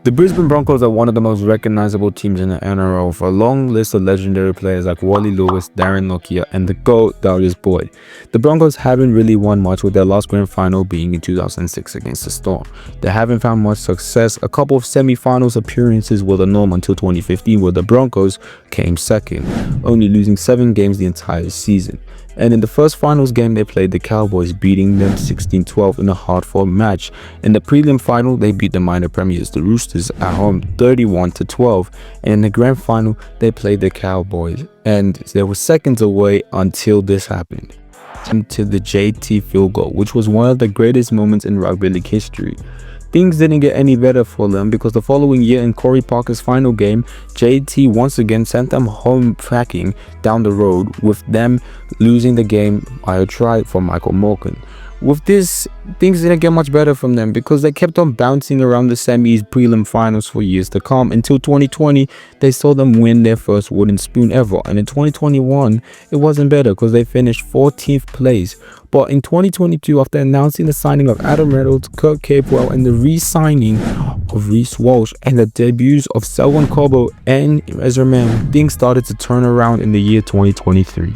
The Brisbane Broncos are one of the most recognizable teams in the NRL with a long list of legendary players like Wally Lewis, Darren Lockyer, and the GOAT Darius Boyd. The Broncos haven't really won much, with their last grand final being in 2006 against the Storm. They haven't found much success. A couple of semi-finals appearances were the norm until 2015, where the Broncos came second, only losing 7 games the entire season. And in the first finals game, they played the Cowboys, beating them 16-12 in a hard-fought match. In the prelim final, they beat the minor premiers, the Roosters, at home 31-12. And in the grand final, they played the Cowboys, and they were seconds away until this happened. To the JT field goal, which was one of the greatest moments in rugby league history. Things didn't get any better for them, because the following year in Corey Parker's final game, JT once again sent them home packing down the road, with them losing the game by a try from Michael Morgan. With this, things didn't get much better from them, because they kept on bouncing around the semis, prelim finals for years to come, until 2020 they saw them win their first wooden spoon ever. And in 2021 it wasn't better, because they finished 14th place. But in 2022, after announcing the signing of Adam Reynolds, Kurt Capewell, and the re-signing of Reece Walsh, and the debuts of Selwyn Cobbo and resurgence, things started to turn around in the year 2023.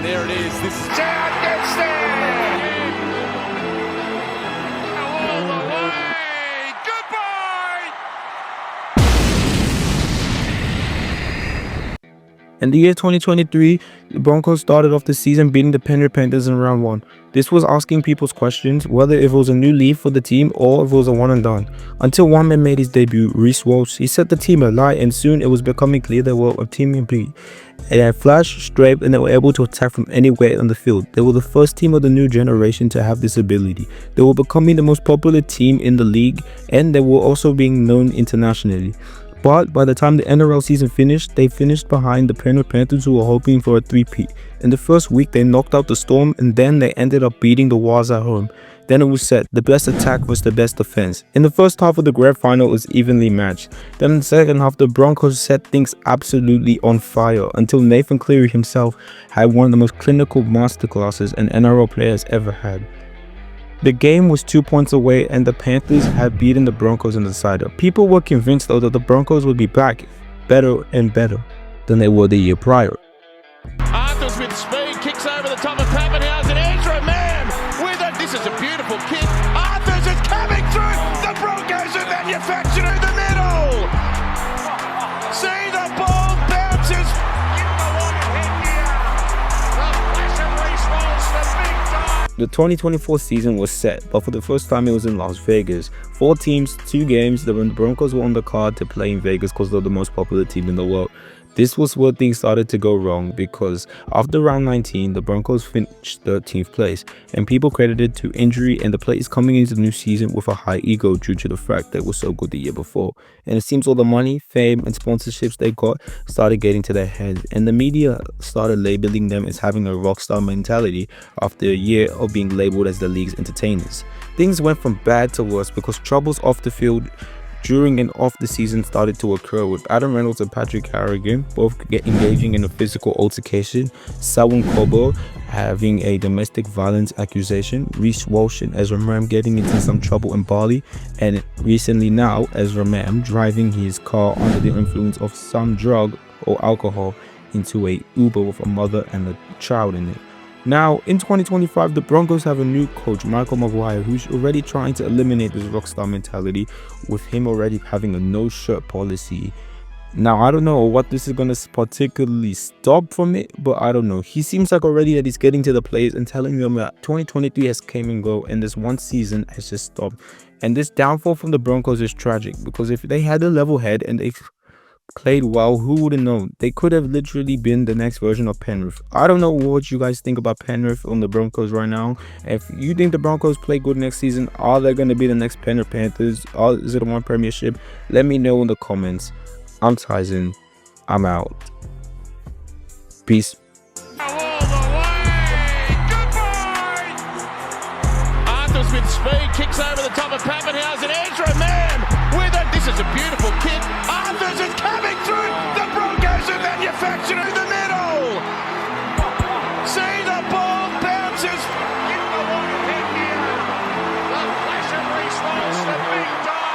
There it is. This is down, gets there. All the way. Goodbye. In the year 2023, the Broncos started off the season beating the Penrith Panthers in round 1. This was asking people's questions whether if it was a new leaf for the team or if it was a one and done. Until one man made his debut, Reece Walsh. He set the team alight, and soon it was becoming clear they were a team complete. They had flash, strafe, and they were able to attack from anywhere on the field. They were the first team of the new generation to have this ability. They were becoming the most popular team in the league, and they were also being known internationally. But by the time the NRL season finished, they finished behind the Penrith Panthers, who were hoping for a three-peat. In the first week, they knocked out the Storm, and then they ended up beating the Wars at home. Then it was set, the best attack was the best defense. In the first half of the grand final, it was evenly matched. Then in the second half, the Broncos set things absolutely on fire, until Nathan Cleary himself had one of the most clinical masterclasses an NRL player has ever had. The game was 2 points away, and the Panthers had beaten the Broncos in the decider. People were convinced though that the Broncos would be back better and better than they were the year prior. Arthurs with speed, kicks over the top of Pappenhausen. Ezra Mann with it. This is a beautiful kick. Arthurs is coming through. The Broncos have manufactured in the middle. See the ball bounces. In the long headgear. The flash of Reece Walsh, the big time. The 2024 season was set, but for the first time it was in Las Vegas. 4 teams, 2 games. The Broncos were on the card to play in Vegas because they're the most popular team in the world. This was where things started to go wrong, because after round 19, the Broncos finished 13th place, and people credited to injury and the players coming into the new season with a high ego due to the fact they were so good the year before. And it seems all the money, fame, and sponsorships they got started getting to their head, and the media started labeling them as having a rockstar mentality after a year of being labeled as the league's entertainers. Things went from bad to worse, because troubles off the field during and off the season started to occur, with Adam Reynolds and Patrick Harrigan both engaging in a physical altercation, Selwyn Cobbo having a domestic violence accusation, Reece Walsh and Ezra Mam getting into some trouble in Bali, and recently now Ezra Mam driving his car under the influence of some drug or alcohol into a Uber with a mother and a child in it. Now, in 2025, the Broncos have a new coach, Michael Maguire, who's already trying to eliminate this rockstar mentality, with him already having a no-shirt policy. Now, I don't know what this is going to particularly stop from it, but I don't know. He seems like already that he's getting to the players and telling them that 2023 has came and go, and this one season has just stopped. And this downfall from the Broncos is tragic, because if they had a level head and they played well, who would have known? They could have literally been the next version of Penrith. I don't know what you guys think about Penrith on the Broncos right now. If you think the Broncos play good next season, are they going to be the next Penrith Panthers? Or is it one premiership? Let me know in the comments. I'm Tyson. I'm out. Peace. All the way. Goodbye. Arthurs with speed, kicks over the top of Pappenhausen. Ezra Mann with it. This is a beautiful kick. Arthurs is coming through. The Broncos have manufactured in the middle. See the Resurgence has